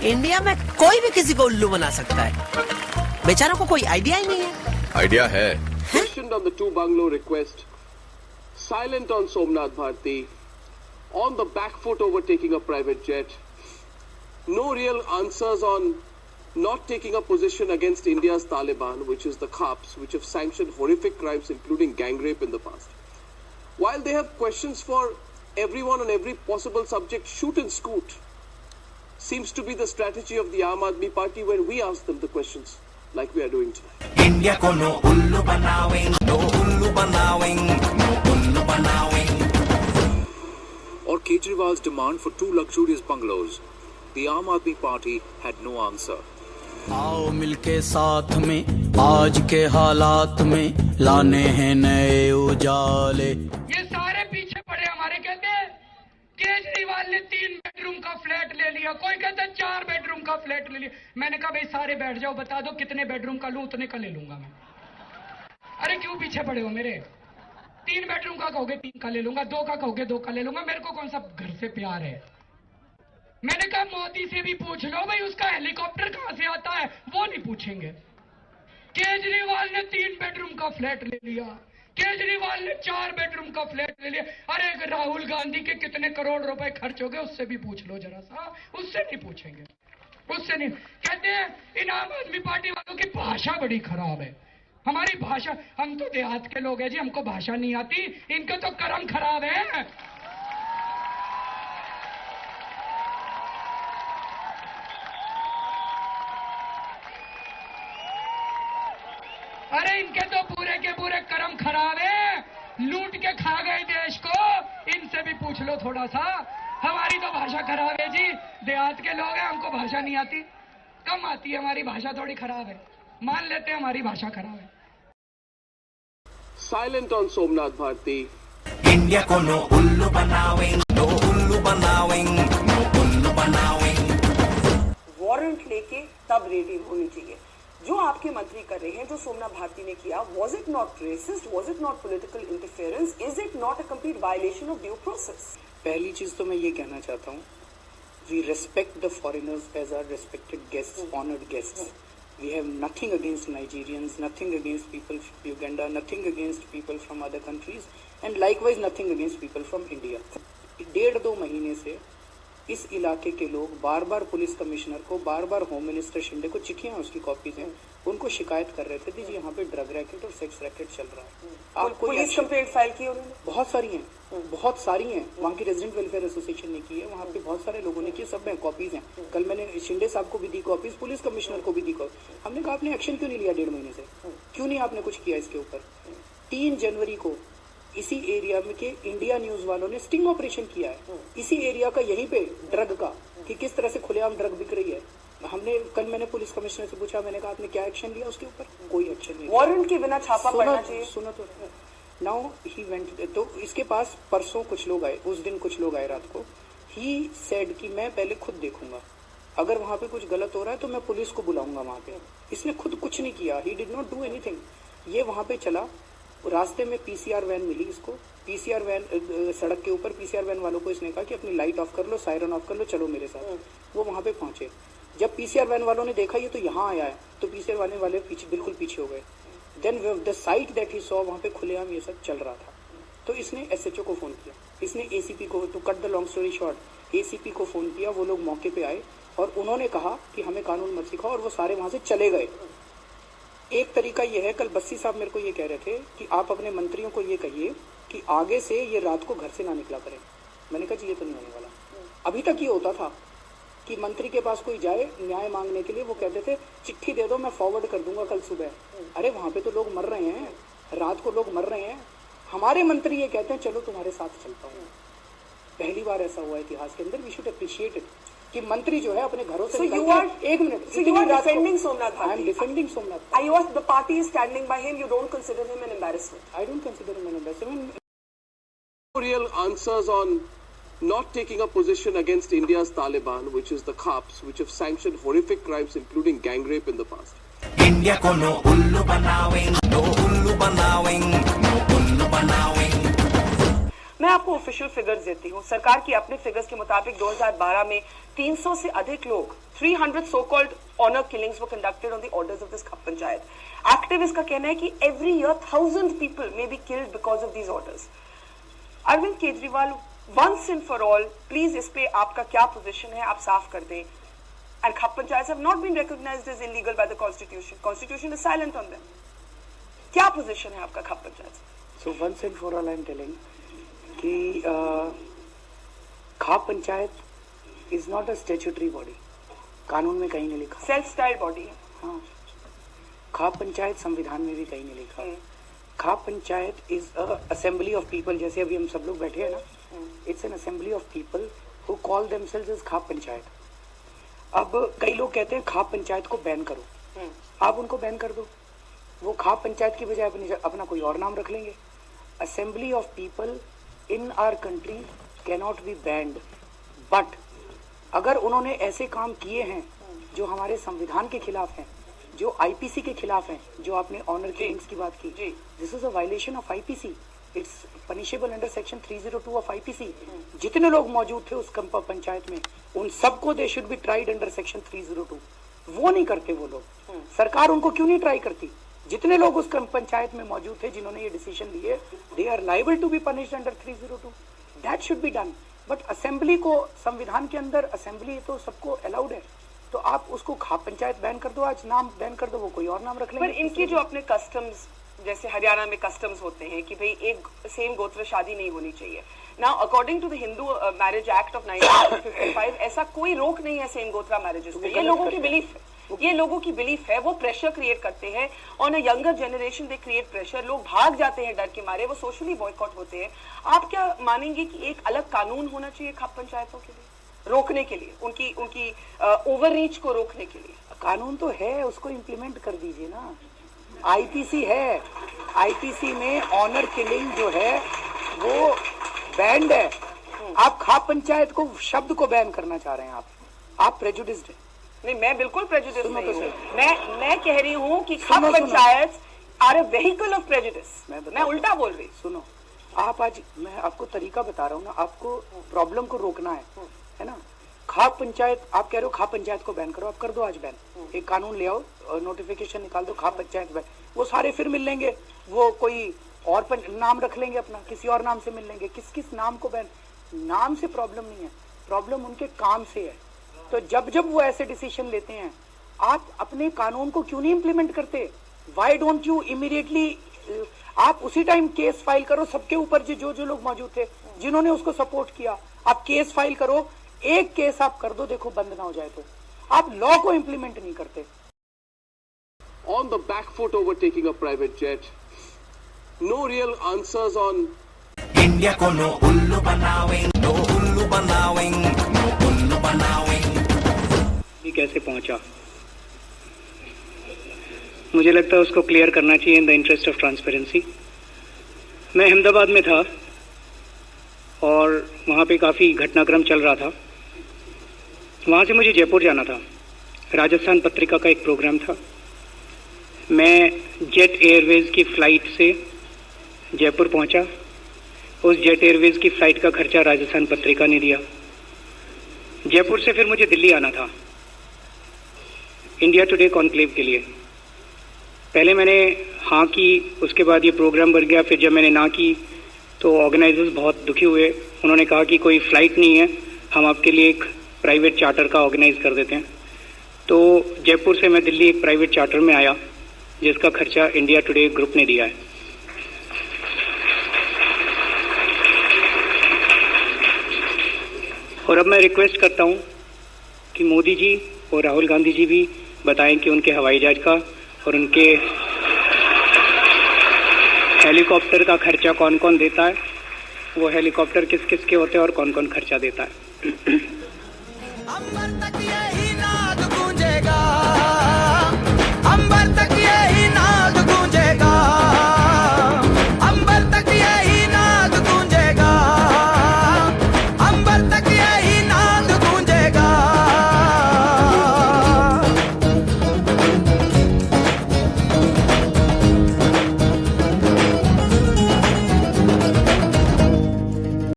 India में कोई भी किसी को उल्लू बना सकता है, बेचारों को कोई आइडिया ही नहीं है। आइडिया है। Questioned on the two bungalow request, silent on Somnath Bharti, on the back foot overtaking a private jet, no real answers on not taking a position against India's Taliban, which is the cops, which have sanctioned horrific crimes including gang rape in the past. While they have questions for everyone on every possible subject, shoot and scoot seems to be the strategy of the Aam Aadmi Party when we ask them the questions like we are doing tonight. India ko no ullu banawing, no ullu banawing, no ullu banawing. Or Kejriwal's demand for two luxurious bungalows. The Aam Aadmi Party had no answer. आओ मिलके साथ में आज के हालात में लाने हैं नए उजाले। ये सारे पीछे पड़े हमारे, कहते हैं केजरीवाल ने 3 बेडरूम का फ्लैट ले लिया, कोई कहता है 4 बेडरूम का फ्लैट ले लिया। मैंने कहा भाई सारे बैठ जाओ, बता दो कितने बेडरूम का लूं, उतने का ले लूंगा मैं। अरे क्यों पीछे पड़े हो मेरे? 3 बेडरूम का कहोगे 3 का ले लूंगा, 2 का कहोगे 2 का ले लूंगा। मेरे को कौन सा घर से प्यार है? मैंने कहा मोदी से भी पूछ लो भाई, उसका हेलीकॉप्टर कहां से आता है, वो नहीं पूछेंगे। केजरीवाल ने 3 बेडरूम का फ्लैट ले लिया, केजरीवाल ने 4 बेडरूम का फ्लैट ले लिया। अरे राहुल गांधी के कितने करोड़ रुपए खर्च हो गए, उससे भी पूछ लो जरा सा, उससे नहीं पूछेंगे, उससे नहीं। कहते हैं इन आम आदमी पार्टी वालों की भाषा बड़ी खराब है। हमारी भाषा, हम तो देहात के लोग हैं जी, हमको भाषा नहीं आती, इनके तो कर्म खराब है। अरे इनके तो पूरे के पूरे कर्म खराब है, लूट के खा गए देश को। इनसे भी पूछ लो थोड़ा सा। हमारी तो भाषा खराब है जी, देहात के लोग हैं, हमको भाषा नहीं आती, कम आती है, हमारी भाषा थोड़ी खराब है, मान लेते हैं हमारी भाषा खराब है। Silent on Somnath Bharti. India ko no ullu banawing, no ullu banawing, no ullu banawing. Warrant लेके तब रेडी होनी चाहिए। जो आपके मंत्री कर रहे हैं, जो सोमनाथ भारती ने किया, was it not racist? Was it not political interference? Is it not a complete violation of due process? पहली चीज तो मैं ये कहना चाहता हूँ, we respect the foreigners as our respected guests, honored guests. We have nothing against Nigerians, nothing against people from Uganda, nothing against people from other countries, and likewise nothing against people from India. 1.5-2 महीने से इस इलाके के लोग बार बार police commissioner को, बार बार home minister Shinde को, चिट्ठियां उसकी कॉपीज हैं, उनको शिकायत कर रहे थे जी यहाँ पे ड्रग रैकेट और सेक्स रैकेट चल रहा है। आप पुलिस कंप्लेंट फाइल की उन्होंने? बहुत सारी हैं, बहुत सारी हैं। वहाँ की रेजिडेंट वेलफेयर एसोसिएशन ने की है, वहाँ पे बहुत सारे लोगों ने की, सब में कॉपीज हैं। कल मैंने शिंदे साहब को भी दी कॉपीज, पुलिस कमिश्नर को भी दी कॉपी। हमने कहा आपने एक्शन क्यों नहीं लिया 1.5 महीने से, क्यों नहीं आपने कुछ किया इसके ऊपर? 3 जनवरी को इसी एरिया में के इंडिया न्यूज वालों ने स्टिंग ऑपरेशन किया है, इसी एरिया का, यहीं पे ड्रग का, कि किस तरह से खुलेआम ड्रग बिक रही है। हमने कल मैंने पुलिस कमिश्नर से पूछा, मैंने कहा आपने क्या एक्शन लिया उसके ऊपर? कोई एक्शन नहीं। वारंट के बिना छापा पड़ना चाहिए। सुना तो नाउ ही वेंट, तो इसके पास परसों कुछ लोग आए, उस दिन कुछ लोग आए रात को। ही सेड कि मैं पहले खुद देखूंगा, अगर वहाँ पे कुछ गलत हो रहा है तो मैं पुलिस को बुलाऊंगा वहाँ पे। इसने खुद कुछ नहीं किया, he did not do anything. ये वहाँ पे चला, रास्ते में पीसीआर वैन मिली इसको, पीसीआर वैन सड़क के ऊपर पीसीआर वैन वालों को इसने कहा कि अपनी लाइट ऑफ कर लो, सायरन ऑफ कर लो, चलो मेरे साथ। वो वहाँ पे पहुंचे, जब पीसीआर वैन वालों ने देखा ये तो यहाँ आया है, तो पीसीआर वाले पीछे, बिल्कुल पीछे हो गए। Then the sight that he saw, वहाँ पे खुलेआम ये सब चल रहा था। तो इसने एसएचओ को फोन किया, इसने एसीपी को, to cut the long story short, ACP को फोन किया। वो लोग मौके पे आए और उन्होंने कहा कि हमें कानून मत सिखाओ, और वो सारे वहाँ से चले गए। एक तरीका ये है, कल बस्सी साहब मेरे को ये कह रहे थे कि आप अपने मंत्रियों को ये कहिए कि आगे से ये रात को घर से ना निकला करें। मैंने कहा जी ये तो नहीं होने वाला। अभी तक ये होता था कि मंत्री के पास कोई जाए न्याय मांगने के लिए, वो कहते थे चिट्ठी दे दो मैं फॉरवर्ड कर दूंगा कल सुबह। अरे वहाँ पे तो लोग मर रहे हैं, रात को लोग मर रहे हैं। हमारे मंत्री ये कहते हैं चलो तुम्हारे साथ चलता हूँ। पहली बार ऐसा हुआ इतिहास के अंदर। वी शुड अप्रिशिएट इट कि मंत्री जो है अपने घरों से So you are, एक minute, so you are defending Somnath Bharti. I am defending Somnath. The party is standing by him. You don't consider him an embarrassment. I don't consider him an embarrassment. No real answers on not taking a position against India's Taliban, which is the cops, which have sanctioned horrific crimes including gang rape in the past. India ko no ullu banawing, no ullu banawing, no ullu banawing. मैं आपको official figures देती हूँ। सरकार की अपने figures के मुताबिक 2012 में 300 से अधिक लोग 300 so called honour killings were conducted on the orders of this khap panchayat. Activist का कहना है कि every year 1000 people may be killed because of these orders. Arvind Kejriwal, once and for all please इस पे आपका क्या पोजिशन है, आप साफ कर दें। And khap panchayats have not been recognized as illegal by the constitution. Constitution is silent on them. क्या पोजीशन है आपका खप panchayat? So once and for all I am telling कि khap panchayat is not a statutory body. कानून में कहीं नहीं लिखा। Self styled body है। हाँ, खाप पंचायत संविधान में भी कहीं नहीं लिखा। खाप panchayat is a assembly of people, जैसे अभी हम सब लोग बैठे हैं ना, it's an assembly of people who call themselves as खाप पंचायत। अब कई लोग कहते हैं खाप पंचायत को बैन करो, आप उनको बैन कर दो, वो खाप पंचायत की बजाय अपना कोई और नाम रख लेंगे। Assembly of people in our country cannot be banned, but अगर उन्होंने ऐसे काम किए हैं जो हमारे संविधान के खिलाफ हैं, जो आईपीसी के खिलाफ हैं, जो आपने ऑनर किलिंग्स की बात की, this is a violation of IPC, it's punishable under section 302 of IPC. जितने लोग मौजूद थे उस पंचायत में, उन सबको they should be tried under section 302। वो नहीं करते वो लोग। सरकार उनको क्यों नहीं ट्राई करती? जितने लोग उस पंचायत में मौजूद थे जिन्होंने ये डिसीजन लिए, they are liable to be punished under 302। That should be done. But assembly को, संविधान के अंदर असेंबली तो सबको अलाउड है, तो आप उसको खाप पंचायत बैन कर दो, आज नाम बैन कर दो, वो कोई और नाम रख लेंगे। पर इनके जो अपने कस्टम्स, जैसे हरियाणा में कस्टम्स होते हैं कि भाई एक सेम गोत्र शादी नहीं होनी चाहिए। Now according to the Hindu marriage act of 1955 ऐसा कोई रोक नहीं है सेम गोत्रा मैरिजेस पे। ये लोगों की बिलीफ है, ये लोगों की बिलीफ है। वो प्रेशर क्रिएट करते हैं on a younger generation, they create pressure. लोग भाग जाते हैं डर के मारे, वो सोशली बॉयकॉट होते हैं। आप क्या मानेंगे कि एक अलग कानून होना चाहिए खाप पंचायतों के लिए, रोकने के लिए, उनकी ओवररीच को रोकने के लिए? कानून तो है, उसको इम्प्लीमेंट कर दीजिए ना। आईपीसी है, आईपीसी में ऑनर किलिंग जो है वो बैंड है। आप खाप पंचायत को, शब्द को बैन करना चाह रहे हैं। आप प्रेजुडिस्ड हैं। नहीं, मैं बिल्कुल प्रेजुडिस नहीं हूँ। मैं कह रही हूँ कि khap panchayat are a vehicle of prejudice. मैं उल्टा बोल रही। सुनो, आप आज, मैं आपको तरीका बता रहा हूँ ना, आपको प्रॉब्लम को रोकना है ना। खाप पंचायत, आप कह रहे हो खाप पंचायत को बैन करो, आप कर दो आज बैन। एक कानून ले आओ, नोटिफिकेशन निकाल दो, खाप पंचायत बैन। वो सारे फिर मिल लेंगे, वो कोई और नाम रख लेंगे अपना, किसी और नाम से मिल लेंगे। किस किस नाम को बैन? नाम से प्रॉब्लम नहीं है, प्रॉब्लम उनके काम से है। तो जब जब वो ऐसे डिसीजन लेते हैं, आप अपने कानून को क्यों नहीं इम्प्लीमेंट करते? वाई डोंट यू इमीडिएटली, आप उसी टाइम केस फाइल करो सबके ऊपर जो जो लोग मौजूद थे जिन्होंने उसको सपोर्ट किया। आप केस फाइल करो, एक केस आप कर दो, देखो बंद ना हो जाए। तो आप लॉ को इम्प्लीमेंट नहीं करते। On the back foot overtaking a private jet, no real answers on India को नो उल्लू बनावेंगे, नो उल्लू बनावेंगे, नो उल्लू बनावेंगे। ये कैसे पहुंचा? मुझे लगता है उसको क्लियर करना चाहिए in the interest of transparency. मैं अहमदाबाद में था और वहाँ पे काफ़ी घटनाक्रम चल रहा था। वहाँ से मुझे जयपुर जाना था, राजस्थान पत्रिका का एक प्रोग्राम था। मैं जेट एयरवेज की फ़्लाइट से जयपुर पहुँचा। उस जेट एयरवेज की फ़्लाइट का खर्चा राजस्थान पत्रिका ने दिया। जयपुर से फिर मुझे दिल्ली आना था इंडिया टुडे कॉन्क्लेव के लिए। पहले मैंने हाँ की, उसके बाद ये प्रोग्राम बढ़ गया। फिर जब मैंने ना की तो ऑर्गेनाइजर्स बहुत दुखी हुए। उन्होंने कहा कि कोई फ़्लाइट नहीं है, हम आपके लिए एक प्राइवेट चार्टर का ऑर्गेनाइज कर देते हैं। तो जयपुर से मैं दिल्ली एक प्राइवेट चार्टर में आया जिसका खर्चा इंडिया टुडे ग्रुप ने दिया है। और अब मैं रिक्वेस्ट करता हूं कि मोदी जी और राहुल गांधी जी भी बताएं कि उनके हवाई जहाज का और उनके हेलीकॉप्टर का खर्चा कौन कौन देता है, वो हेलीकॉप्टर किस किस के होते हैं और कौन कौन खर्चा देता है।